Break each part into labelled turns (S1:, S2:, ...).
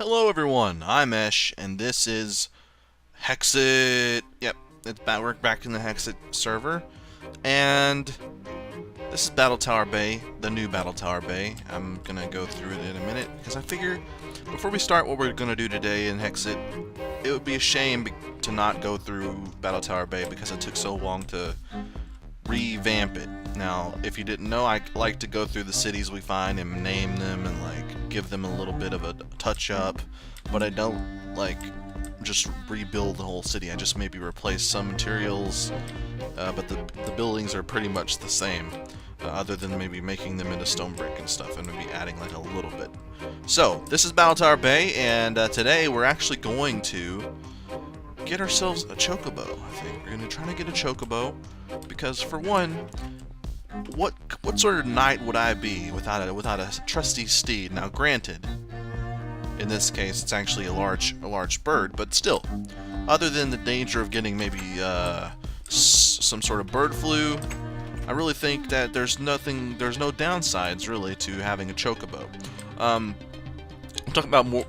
S1: Hello everyone, I'm Esh, and this is Hexxit. Yep, we're back in the Hexxit server, and this is Battletower Bay, the new Battletower Bay. I'm gonna go through it in a minute, because I figure, before we start what we're gonna do today in Hexxit, it would be a shame to not go through Battletower Bay, because it took so long to revamp it. Now, if you didn't know, I like to go through the cities we find and name them and like give them a little bit of a touch up, but I don't like just rebuild the whole city. I just maybe replace some materials, but the buildings are pretty much the same, other than maybe making them into stone brick and stuff and maybe adding like a little bit. So, this is Battletower Bay, and today we're actually going to get ourselves a Chocobo. I think we're gonna try to get a Chocobo because, for one, what sort of knight would I be without a trusty steed? Now, granted, in this case, it's actually a large bird, but still, other than the danger of getting maybe some sort of bird flu, I really think that there's no downsides really to having a Chocobo.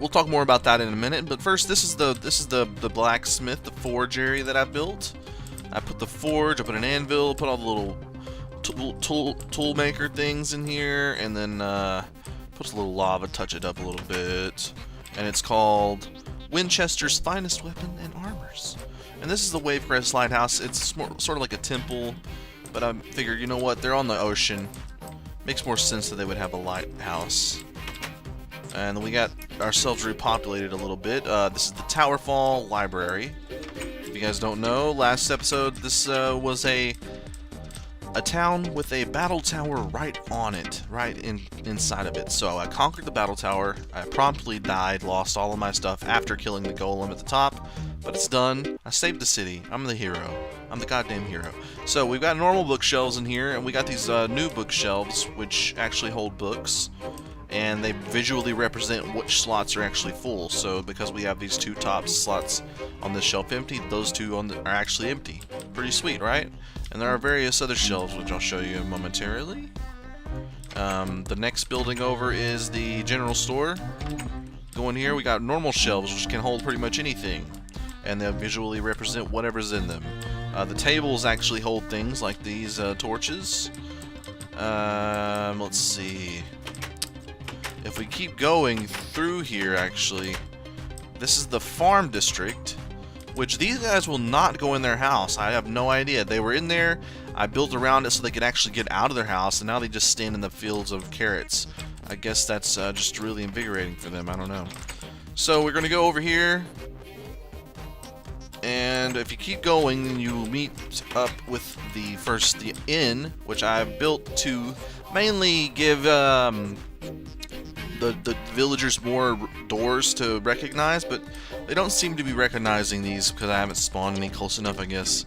S1: We'll talk more about that in a minute, but first, this is the blacksmith, the forge area that I built. I put the forge, I put an anvil, put all the little tool maker things in here, and then put a little lava, touch it up a little bit, and it's called Winchester's Finest Weapon and Armors. And this is the Wavecrest Lighthouse. It's sort of like a temple, but I figured, you know what, they're on the ocean. Makes more sense that they would have a lighthouse. And we got ourselves repopulated a little bit. This is the Towerfall Library. If you guys don't know, last episode this was a town with a battle tower right on it, inside of it. So I conquered the battle tower. I promptly died, lost all of my stuff after killing the golem at the top, but it's done. I saved the city. I'm the hero. I'm the goddamn hero. So we've got normal bookshelves in here, and we got these new bookshelves which actually hold books, and they visually represent which slots are actually full. So because we have these two top slots on this shelf empty, those two are actually empty. Pretty sweet, right? And there are various other shelves which I'll show you momentarily. The next building over is the general store. Going here, we got normal shelves which can hold pretty much anything, and they'll visually represent whatever's in them. The tables actually hold things like these torches. Let's see. If we keep going through here, actually, this is the farm district, which these guys will not go in their house. I have no idea. They were in there, I built around it so they could actually get out of their house, and now they just stand in the fields of carrots. I guess that's just really invigorating for them. I don't know. So we're going to go over here, and if you keep going, you'll meet up with the inn, which I've built to mainly give the villagers more doors to recognize, but they don't seem to be recognizing these because I haven't spawned any close enough, I guess.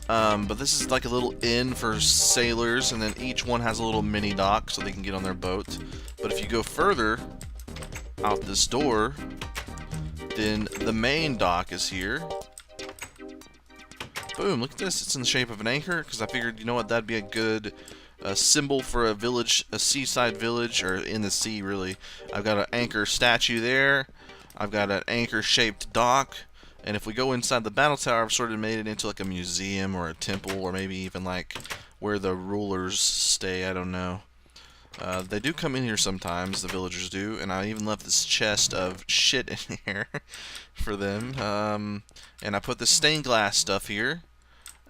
S1: But this is like a little inn for sailors, and then each one has a little mini dock so they can get on their boat. But if you go further out this door, then the main dock is here. Boom, look at this. It's in the shape of an anchor, because I figured, you know what, that'd be a good symbol for a village, a seaside village, or in the sea, really. I've got an anchor statue there. I've got an anchor-shaped dock. And if we go inside the battle tower, I've sort of made it into like a museum or a temple, or maybe even like where the rulers stay. I don't know. They do come in here sometimes, the villagers do, and I even left this chest of shit in here for them. And I put the stained glass stuff here.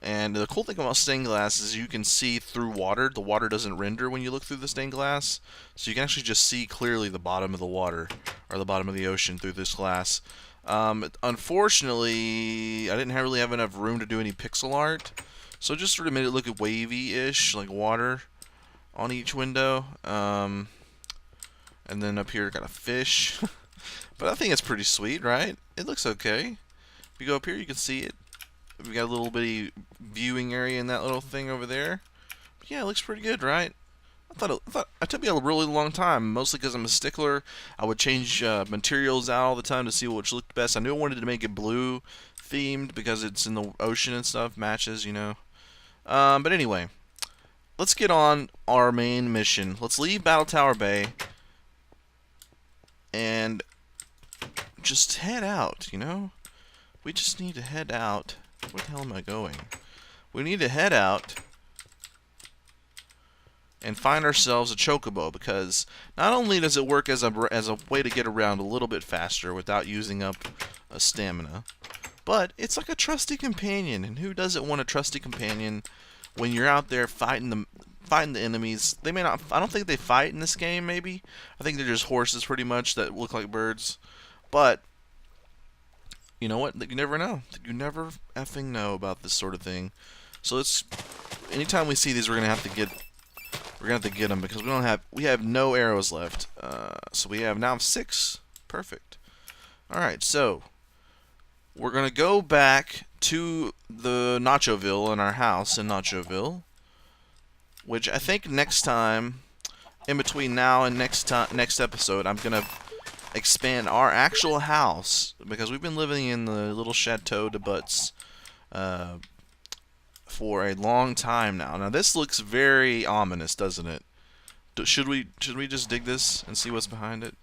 S1: And the cool thing about stained glass is you can see through water. The water doesn't render when you look through the stained glass, so you can actually just see clearly the bottom of the water, or the bottom of the ocean, through this glass. Unfortunately, I didn't really have enough room to do any pixel art, so just sort of made it look wavy-ish, like water on each window. And then up here got a fish. But I think it's pretty sweet, right? It looks okay. If you go up here, you can see it. We got a little bitty viewing area in that little thing over there. But yeah, it looks pretty good, right? I thought it took me a really long time, mostly because I'm a stickler. I would change materials out all the time to see which looked best. I knew I wanted to make it blue themed because it's in the ocean and stuff, matches, you know. But anyway, let's get on our main mission. Let's leave Battletower Bay and just head out, you know? We just need to head out. Where the hell am I going? We need to head out and find ourselves a Chocobo, because not only does it work as a way to get around a little bit faster without using up a stamina, but it's like a trusty companion, and who doesn't want a trusty companion when you're out there fighting the enemies? They may not. I don't think they fight in this game. Maybe I think they're just horses, pretty much, that look like birds. But you know what? You never know. You never effing know about this sort of thing. So it's anytime we see these, we're gonna have to get them, because we have no arrows left. So we have now 6. Perfect. All right. So we're going to go back to the Nachoville in our house in Nachoville, which I think next time, in between now and next episode, I'm going to expand our actual house, because we've been living in the little Chateau de Butts for a long time now. Now this looks very ominous, doesn't it? Should we just dig this and see what's behind it?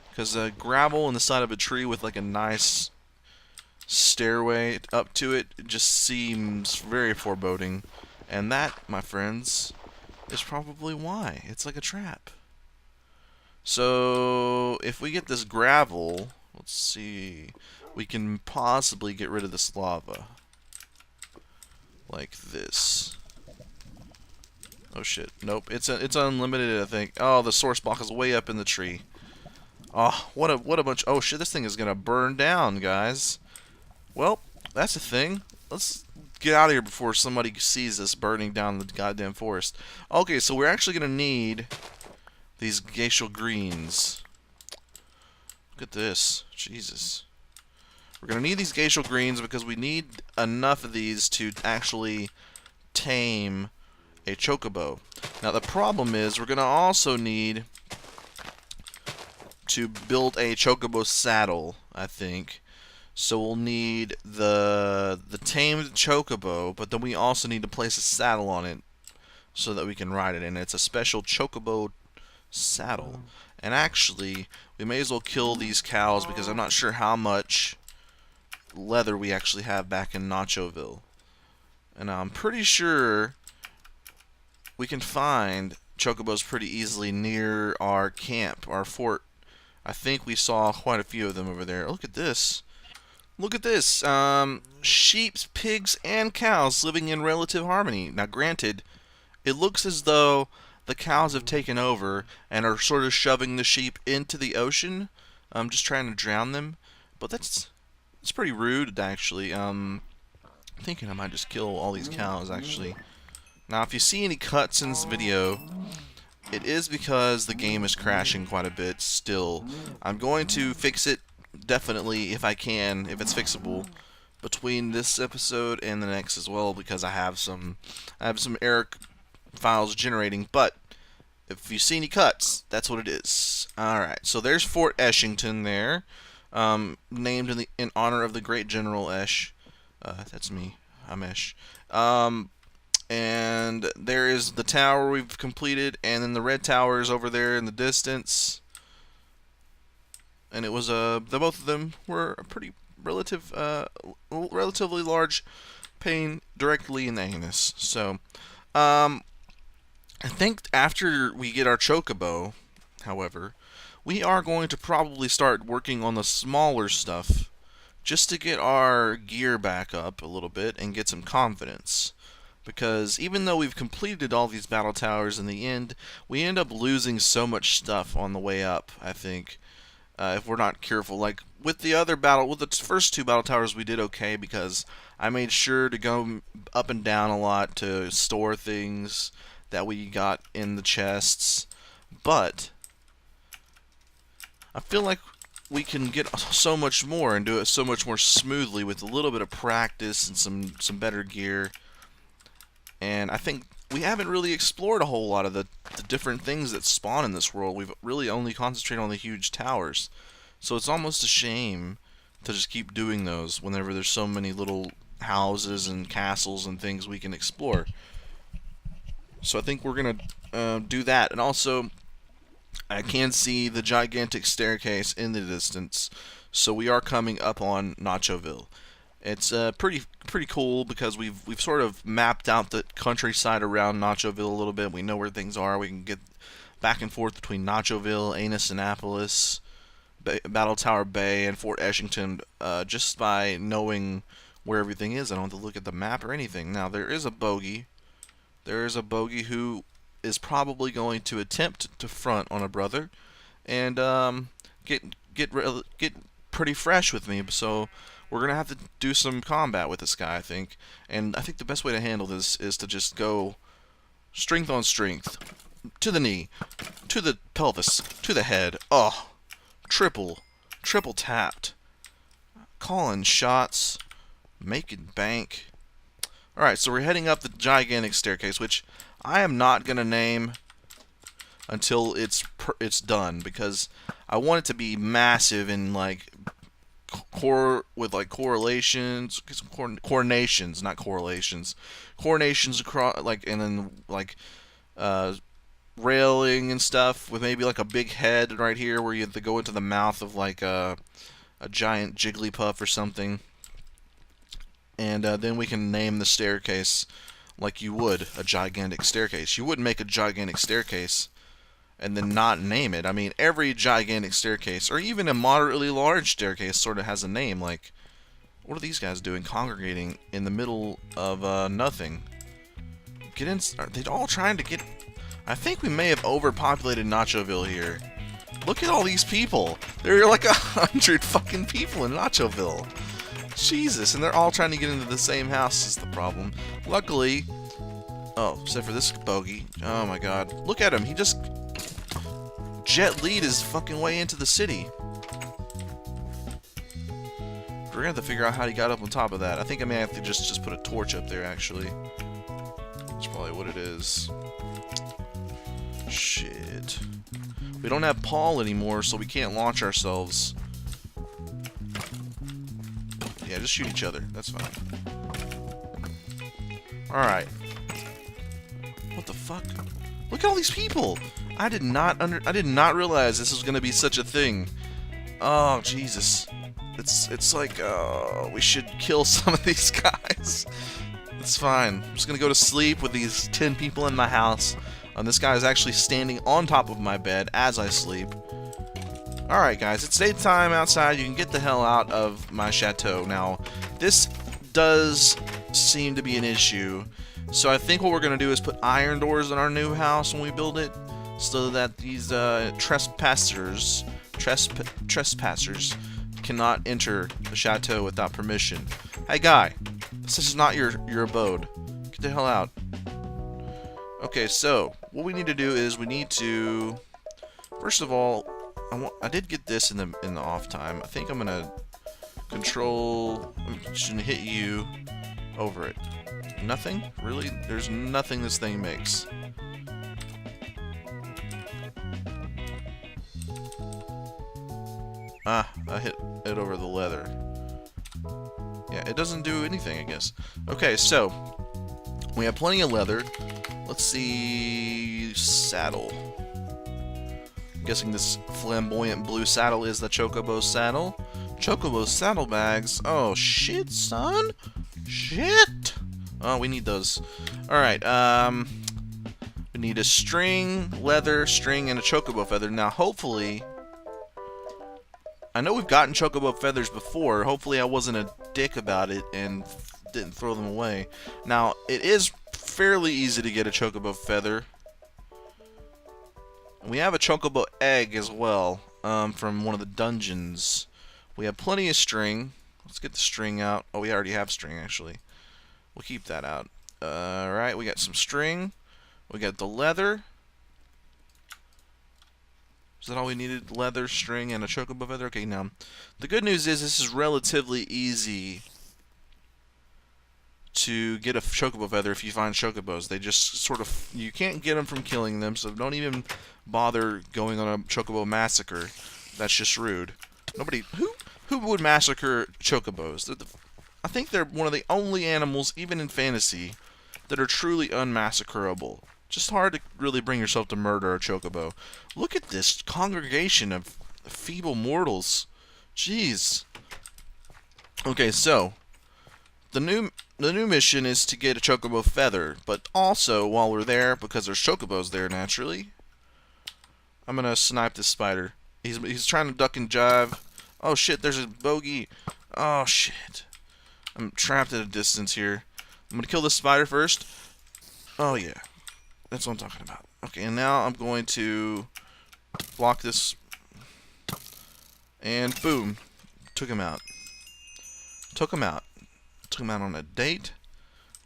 S1: Because gravel in the side of a tree with like a nice stairway up to it just seems very foreboding, and that, my friends, is probably why. It's like a trap. So if we get this gravel, let's see, we can possibly get rid of this lava like this. Oh shit, nope, it's unlimited, I think. Oh, the source block is way up in the tree. Oh, what a bunch. Oh shit, this thing is gonna burn down, guys. Well, that's a thing. Let's get out of here before somebody sees us burning down the goddamn forest. Okay, so we're actually going to need these glacial greens. Look at this. Jesus. We're going to need these glacial greens because we need enough of these to actually tame a Chocobo. Now, the problem is we're going to also need to build a Chocobo saddle, I think. So we'll need the tamed Chocobo, but then we also need to place a saddle on it so that we can ride it. And it's a special Chocobo saddle. And actually, we may as well kill these cows because I'm not sure how much leather we actually have back in Nachoville. And I'm pretty sure we can find Chocobos pretty easily near our camp, our fort. I think we saw quite a few of them over there. Look at this. Look at this. Sheep, pigs, and cows living in relative harmony. Now, granted, it looks as though the cows have taken over and are sort of shoving the sheep into the ocean, just trying to drown them. But it's pretty rude, actually. I'm thinking I might just kill all these cows, actually. Now, if you see any cuts in this video, it is because the game is crashing quite a bit still. I'm going to fix it, definitely, if I can, if it's fixable, between this episode and the next as well, because I have some error files generating. But if you see any cuts, that's what it is. Alright, so there's Fort Eshington there, named in honor of the great General Esh. That's me. I'm Esh. And there is the tower we've completed, and then the red tower is over there in the distance. And it was both of them were a pretty relatively large pain directly in the anus. So, I think after we get our Chocobo, however, we are going to probably start working on the smaller stuff just to get our gear back up a little bit and get some confidence. Because even though we've completed all these battle towers in the end, we end up losing so much stuff on the way up, I think, if we're not careful. Like, with the first 2 battle towers, we did okay because I made sure to go up and down a lot to store things that we got in the chests. But I feel like we can get so much more and do it so much more smoothly with a little bit of practice and some better gear. And I think we haven't really explored a whole lot of the different things that spawn in this world. We've really only concentrated on the huge towers. So it's almost a shame to just keep doing those whenever there's so many little houses and castles and things we can explore. So I think we're going to do that. And also, I can see the gigantic staircase in the distance, so we are coming up on Nachoville. It's pretty cool because we've sort of mapped out the countryside around Nachoville a little bit. We know where things are. We can get back and forth between Nachoville, Annis, Annapolis, Battletower Bay, and Fort Eshington just by knowing where everything is. I don't have to look at the map or anything. Now there is a bogey. There is a bogey who is probably going to attempt to front on a brother and get pretty fresh with me. So we're gonna have to do some combat with this guy, I think. And I think the best way to handle this is to just go strength on strength, to the knee, to the pelvis, to the head. Oh, triple tapped, calling shots, making bank. Alright, so we're heading up the gigantic staircase, which I am not going to name until it's done, because I want it to be massive and like with like correlations, coronations, not correlations, coronations across, like, and then like railing and stuff with maybe like a big head right here where you have to go into the mouth of like a giant Jigglypuff or something. And then we can name the staircase like you would a gigantic staircase. You wouldn't make a gigantic staircase and then not name it. I mean, every gigantic staircase, or even a moderately large staircase, sort of has a name. Like, what are these guys doing congregating in the middle of nothing? Get in. Are they all trying to get... I think we may have overpopulated Nachoville here. Look at all these people. There are like 100 fucking people in Nachoville. Jesus, and they're all trying to get into the same house is the problem. Luckily, oh, except for this bogey. Oh my god. Look at him. He just jet lead his fucking way into the city. We're gonna have to figure out how he got up on top of that. I think I may have to just put a torch up there, actually. That's probably what it is. Shit. We don't have Paul anymore, so we can't launch ourselves. Yeah, just shoot each other. That's fine. Alright. What the fuck? Look at all these people! I did not realize this was gonna be such a thing. Oh, Jesus. It's like, we should kill some of these guys. It's fine. I'm just gonna go to sleep with these 10 people in my house. This guy is actually standing on top of my bed as I sleep. Alright guys, it's daytime outside. You can get the hell out of my chateau. Now, this does seem to be an issue. So I think what we're going to do is put iron doors in our new house when we build it, so that these trespassers cannot enter the chateau without permission. Hey guy, this is not your abode. Get the hell out. Okay, so what we need to do is we need to, first of all, I did get this in the off time. I think I'm gonna control. I'm just gonna hit you over it. Nothing? Really? There's nothing this thing makes. Ah, I hit it over the leather. Yeah, it doesn't do anything, I guess. Okay, so we have plenty of leather. Let's see, saddle. I'm guessing this flamboyant blue saddle is the Chocobo saddle. Chocobo saddlebags. Oh, shit, son. Shit. Oh, we need those. Alright, we need a string, leather, string, and a Chocobo feather. Now, hopefully, I know we've gotten Chocobo feathers before. Hopefully I wasn't a dick about it and didn't throw them away. Now, it is fairly easy to get a Chocobo feather. We have a Chocobo egg as well, from one of the dungeons. We have plenty of string. Let's get the string out. Oh, we already have string, actually. We'll keep that out. Alright, we got some string. We got the leather. Is that all we needed? Leather, string, and a Chocobo feather? Okay, now, the good news is this is relatively easy to get a Chocobo feather if you find Chocobos. They just sort of, you can't get them from killing them, so don't even bother going on a Chocobo massacre. That's just rude. Nobody, who would massacre Chocobos? I think they're one of the only animals, even in fantasy, that are truly unmassacrable. Just hard to really bring yourself to murder a chocobo. Look at this congregation of feeble mortals. Jeez. Okay, so the new mission is to get a chocobo feather, but also while we're there, because there's chocobos there naturally, I'm gonna snipe this spider. He's trying to duck and jive. Oh shit, there's a bogey. Oh shit. I'm trapped at a distance here. I'm gonna kill this spider first. Oh yeah. That's what I'm talking about. Okay, and now I'm going to block this. And boom. Took him out. Took him out. Took him out on a date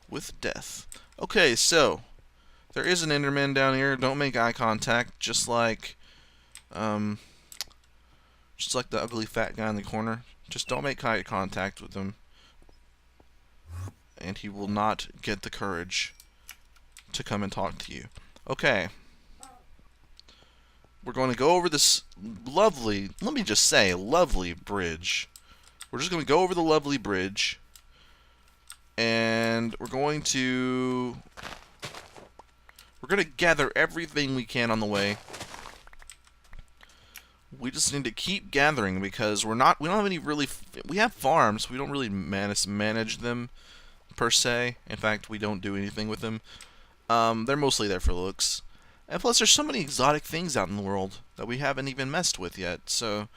S1: with death. Okay, so there is an Enderman down here. Don't make eye contact, just like the ugly fat guy in the corner. Just don't make eye contact with him, and he will not get the courage to come and talk to you. Okay. We're going to go over this lovely, let me just say, lovely bridge. We're just going to go over the lovely bridge, and we're going to gather everything we can on the way. We just need to keep gathering because we don't have any really, we have farms, we don't really manage them per se. In fact, we don't do anything with them. They're mostly there for looks. And plus, there's so many exotic things out in the world that we haven't even messed with yet, so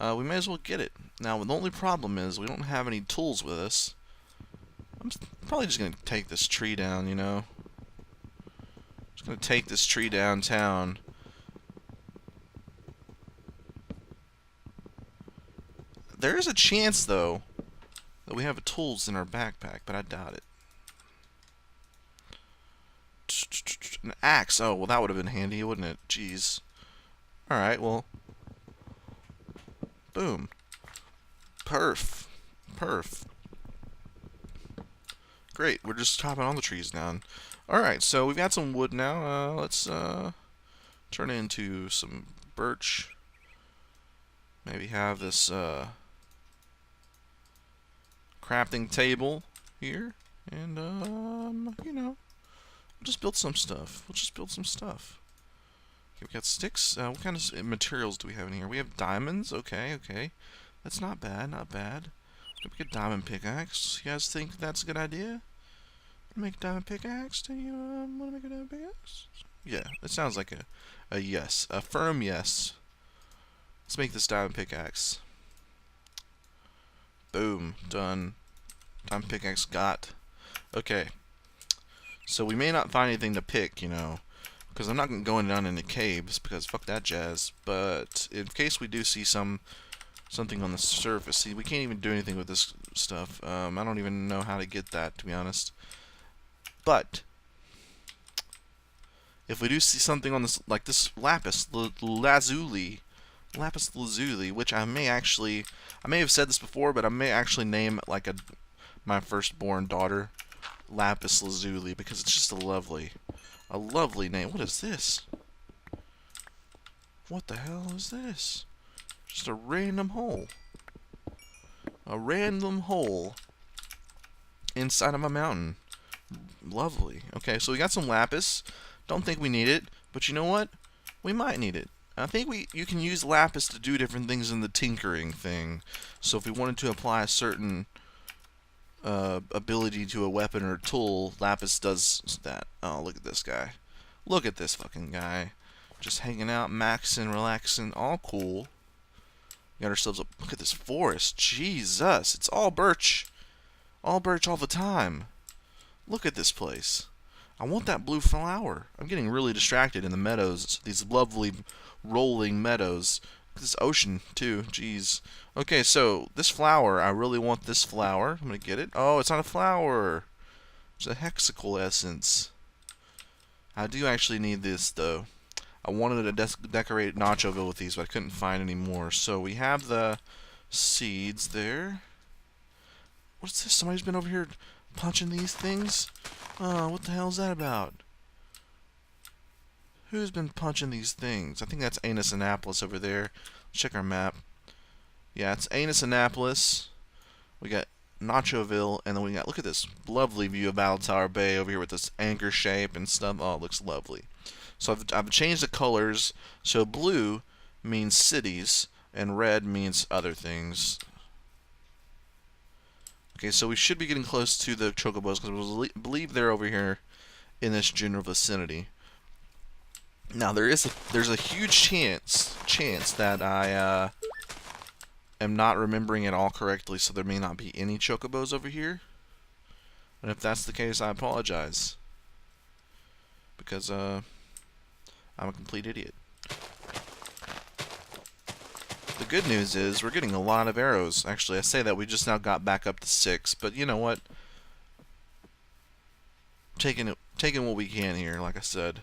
S1: we may as well get it. Now, the only problem is we don't have any tools with us. I'm probably just going to take this tree down, you know. Just going to take this tree downtown. There is a chance, though, that we have tools in our backpack, but I doubt it. An axe. Oh, well, that would have been handy, wouldn't it? Jeez. Alright, well. Boom. Perf. Great, we're just chopping all the trees down. Alright, so we've got some wood now. Let's turn it into some birch. Maybe have this crafting table here. And, you know, we'll just build some stuff. Okay, we got sticks. What kind of materials do we have in here? We have diamonds. Okay. That's not bad. Make a diamond pickaxe. You guys think that's a good idea? Make a diamond pickaxe? Do you want to make a diamond pickaxe? Yeah, it sounds like a yes. A firm yes. Let's make this diamond pickaxe. Boom. Done. Diamond pickaxe got. Okay. So we may not find anything to pick, you know, because I'm not going down into caves, because fuck that jazz. But in case we do see something on the surface, see, we can't even do anything with this stuff. I don't even know how to get that, to be honest. But if we do see something on this, like this lapis lazuli, which I may have said this before, but I may actually name it like my firstborn daughter. Lapis lazuli, because it's just a lovely name. What is this? What the hell is this? Just a random hole. A random hole inside of a mountain. Lovely. Okay, so we got some lapis. Don't think we need it, but you know what? We might need it. I think you can use lapis to do different things in the tinkering thing. So if we wanted to apply a certain ability to a weapon or tool, lapis does that. Oh, look at this guy. Look at this fucking guy. Just hanging out, maxing, relaxing, all cool. We got ourselves look at this forest. Jesus, it's all birch. All birch all the time. Look at this place. I want that blue flower. I'm getting really distracted in the meadows. These lovely rolling meadows. This ocean too, jeez. Okay, so this flower, I really want this flower. I'm gonna get it. Oh, it's not a flower. It's a hexical essence. I do actually need this though. I wanted to decorate Nachoville with these, but I couldn't find any more. So we have the seeds there. What's this? Somebody's been over here punching these things? Oh, what the hell is that about? Who's been punching these things? I think that's Anus Annapolis over there. Check our map. Yeah, it's Anus Annapolis. We got Nachoville, and then we got, look at this lovely view of Battletower Bay over here with this anchor shape and stuff. Oh, it looks lovely. So I've changed the colors. So blue means cities, and red means other things. Okay, so we should be getting close to the Chocobos, because I believe they're over here in this general vicinity. Now there's a huge chance that I am not remembering it all correctly, so there may not be any Chocobos over here. And if that's the case, I apologize, because I'm a complete idiot. The good news is we're getting a lot of arrows. Actually, I say that we just now got back up to 6, but you know what? Taking what we can here, like I said.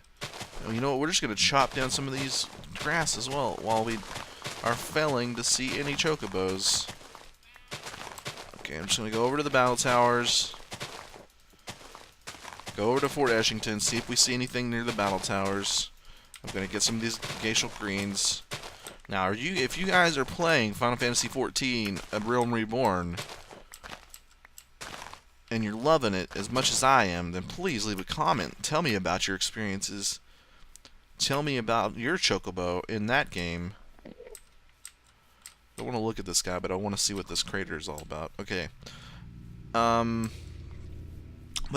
S1: You know what? We're just gonna chop down some of these grass as well while we are failing to see any Chocobos. Okay, I'm just gonna go over to the battle towers. Go over to Fort Eshington, see if we see anything near the battle towers. I'm gonna get some of these glacial greens. Now, if you guys are playing Final Fantasy XIV: A Realm Reborn, and you're loving it as much as I am, then please leave a comment. Tell me about your experiences. Tell me about your Chocobo in that game. I want to look at this guy, but I want to see what this crater is all about. Okay. But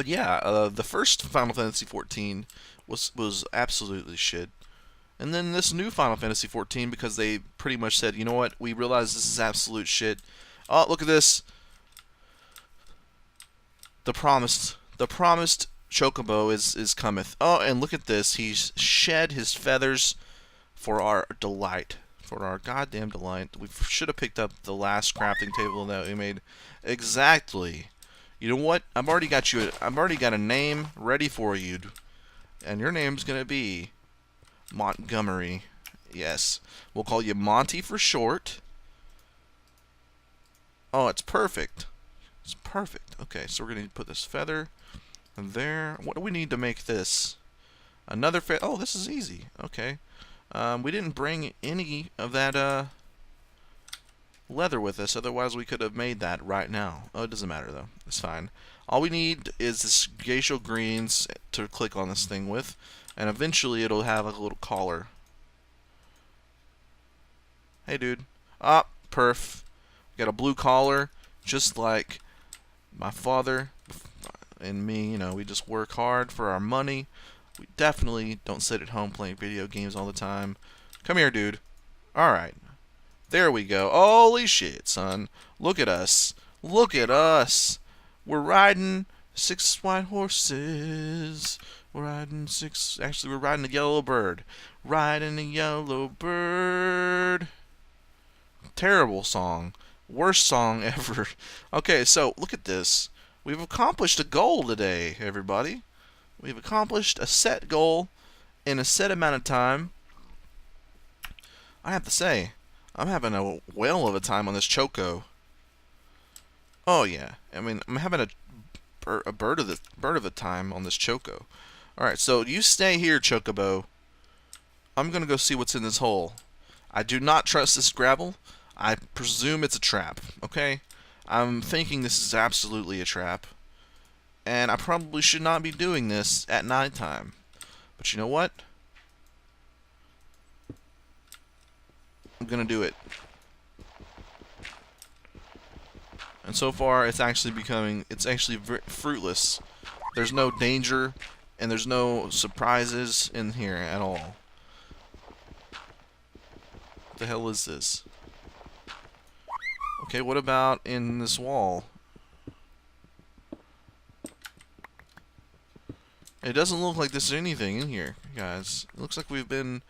S1: yeah, the first Final Fantasy XIV was absolutely shit. And then this new Final Fantasy XIV, because they pretty much said, you know what, we realize this is absolute shit. Oh, look at this. The promised Chocobo is cometh. Oh, and look at this. He's shed his feathers for our delight. For our goddamn delight. We should have picked up the last crafting table that we made. Exactly. You know what? I've already got a name ready for you. And your name's gonna be Montgomery. Yes. We'll call you Monty for short. Oh, it's perfect. It's perfect. Okay, so we're going to put this feather there. What do we need to make this? Another feather. Oh, this is easy. Okay. We didn't bring any of that leather with us, otherwise we could have made that right now. Oh, it doesn't matter, though. It's fine. All we need is this glacial greens to click on this thing with, and eventually it'll have like a little collar. Hey, dude. Ah, perf. Got a blue collar, just like my father and me. You know, we just work hard for our money. We definitely don't sit at home playing video games all the time. Come here, dude. Alright. There we go. Holy shit, son. Look at us. Look at us. We're riding 6 white horses. We're riding 6... Actually, we're riding a yellow bird. Riding a yellow bird. Terrible song. Worst song ever. Okay, so look at this. We've accomplished a goal today, everybody. We've accomplished a set goal in a set amount of time. I have to say, I'm having a whale of a time on this Choco. Oh yeah, I mean, I'm having a bird of a time on this Choco. All right, so you stay here, Chocobo. I'm gonna go see what's in this hole. I do not trust this gravel. I presume it's a trap. Okay, I'm thinking this is absolutely a trap. And I probably should not be doing this at nighttime. But you know what? I'm gonna do it. And so far, it's actually fruitless. There's no danger, and there's no surprises in here at all. What the hell is this? Okay, what about in this wall? It doesn't look like there's anything in here, guys. It looks like we've been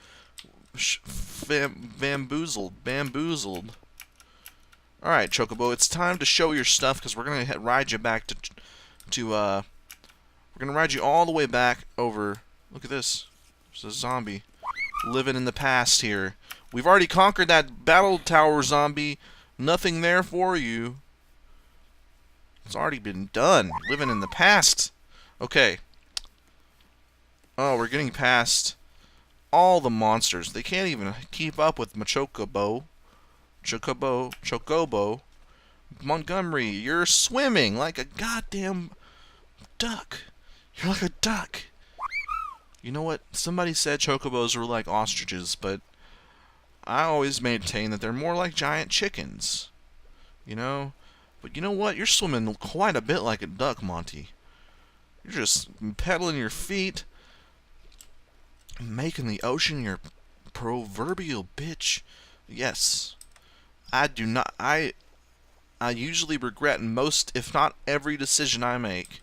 S1: bamboozled. Alright, Chocobo, it's time to show your stuff, because we're going to ride you back we're going to ride you all the way back over. Look at this. There's a zombie living in the past here. We've already conquered that battle tower zombie. Nothing there for you. It's already been done. Living in the past. Okay. Oh, we're getting past all the monsters. They can't even keep up with my Chocobo. Montgomery, you're swimming like a goddamn duck. You're like a duck. You know what? Somebody said chocobos were like ostriches, but I always maintain that they're more like giant chickens. You know? But you know what? You're swimming quite a bit like a duck, Monty. You're just pedaling your feet, making the ocean your proverbial bitch. Yes. I do not... I usually regret most, if not every decision I make.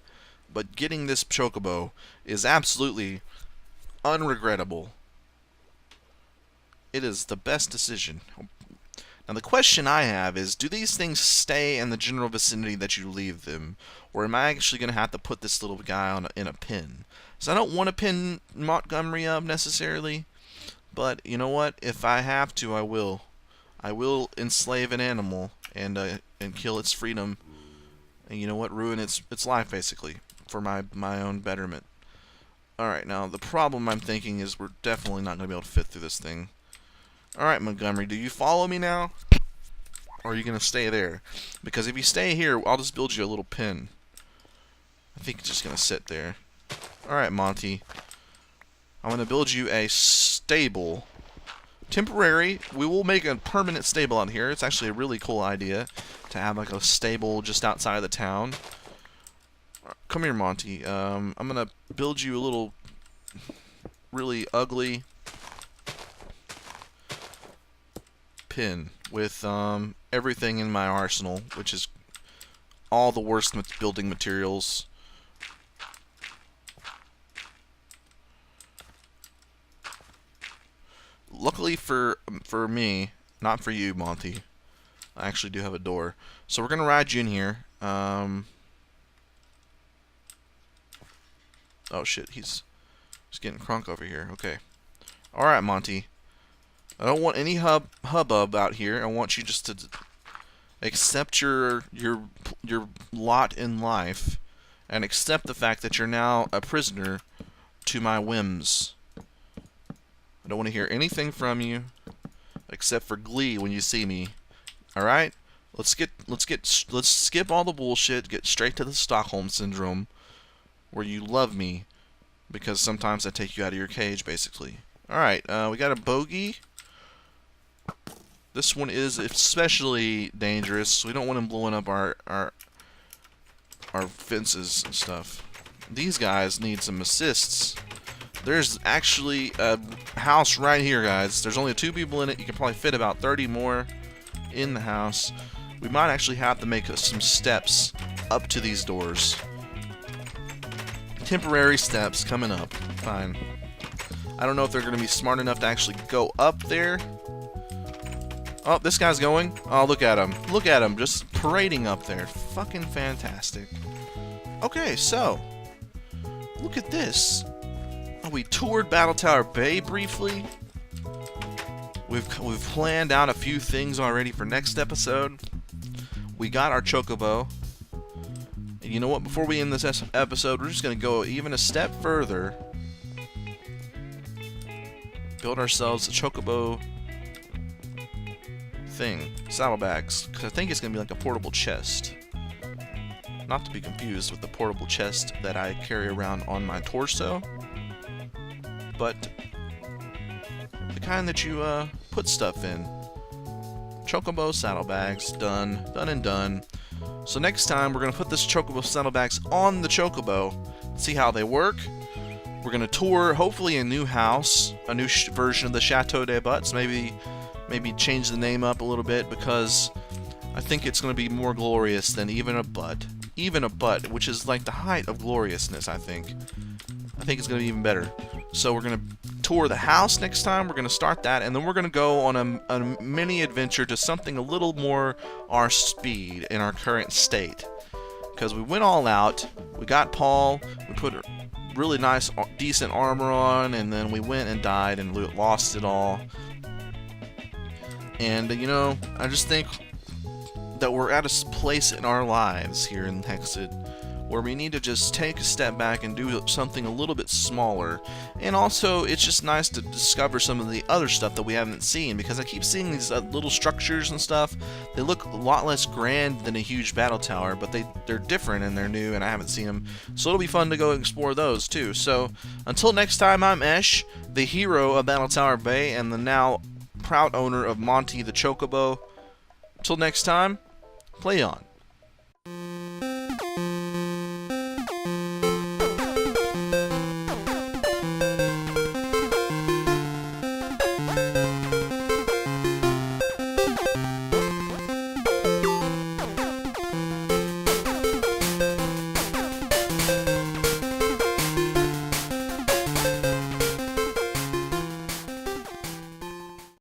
S1: But getting this chocobo is absolutely unregrettable. It is the best decision. Now the question I have is, do these things stay in the general vicinity that you leave them? Or am I actually going to have to put this little guy in a pen? So I don't want to pin Montgomery up necessarily. But you know what? If I have to, I will. I will enslave an animal and kill its freedom. And you know what? Ruin its life, basically. For my own betterment. Alright, now the problem I'm thinking is we're definitely not going to be able to fit through this thing. Alright, Montgomery, do you follow me now? Or are you going to stay there? Because if you stay here, I'll just build you a little pen. I think it's just going to sit there. Alright, Monty. I'm going to build you a stable. Temporary. We will make a permanent stable out here. It's actually a really cool idea to have like a stable just outside of the town. Come here, Monty. I'm going to build you a little really ugly pen with everything in my arsenal, which is all the worst building materials. Luckily for me, not for you, Monty, I actually do have a door. So we're going to ride you in here. Oh shit, he's getting crunk over here. Okay. Alright, Monty. I don't want any hubbub out here. I want you just to accept your lot in life and accept the fact that you're now a prisoner to my whims. I don't want to hear anything from you except for glee when you see me. All right? Let's skip all the bullshit, get straight to the Stockholm syndrome where you love me because sometimes I take you out of your cage basically. All right, we got a bogey. This one is especially dangerous. We don't want him blowing up our fences and stuff. These guys need some assists. There's actually a house right here, guys. There's only 2 people in it. You can probably fit about 30 more in the house. We might actually have to make some steps up to these doors. Temporary steps coming up. Fine. I don't know if they're going to be smart enough to actually go up there. Oh, this guy's going. Oh, look at him. Look at him. Just parading up there. Fucking fantastic. Okay, so. Look at this. We toured Battletower Bay briefly. We've planned out a few things already for next episode. We got our Chocobo. And you know what? Before we end this episode, we're just going to go even a step further. Build ourselves a Chocobo thing. Saddlebags. Because I think it's going to be like a portable chest. Not to be confused with the portable chest that I carry around on my torso. But the kind that you put stuff in. Chocobo saddlebags, done and done. So next time we're gonna put this Chocobo saddlebags on the Chocobo, see how they work. We're gonna tour hopefully a new house, a new version of the Chateau des Butts. Maybe change the name up a little bit because I think it's gonna be more glorious than even a butt, which is like the height of gloriousness. I think it's gonna be even better. So we're gonna tour the house next time. We're gonna start that, and then we're gonna go on a mini adventure to something a little more our speed in our current state. Because we went all out. We got Paul. We put a really nice, decent armor on, and then we went and died and lost it all. And you know, I just think that we're at a place in our lives here in Hexxit where we need to just take a step back and do something a little bit smaller. And also, it's just nice to discover some of the other stuff that we haven't seen, because I keep seeing these little structures and stuff. They look a lot less grand than a huge battle tower, but they're different and they're new and I haven't seen them. So it'll be fun to go explore those too. So until next time, I'm Esh, the hero of Battletower Bay and the now proud owner of Monty the Chocobo. Until next time, play on.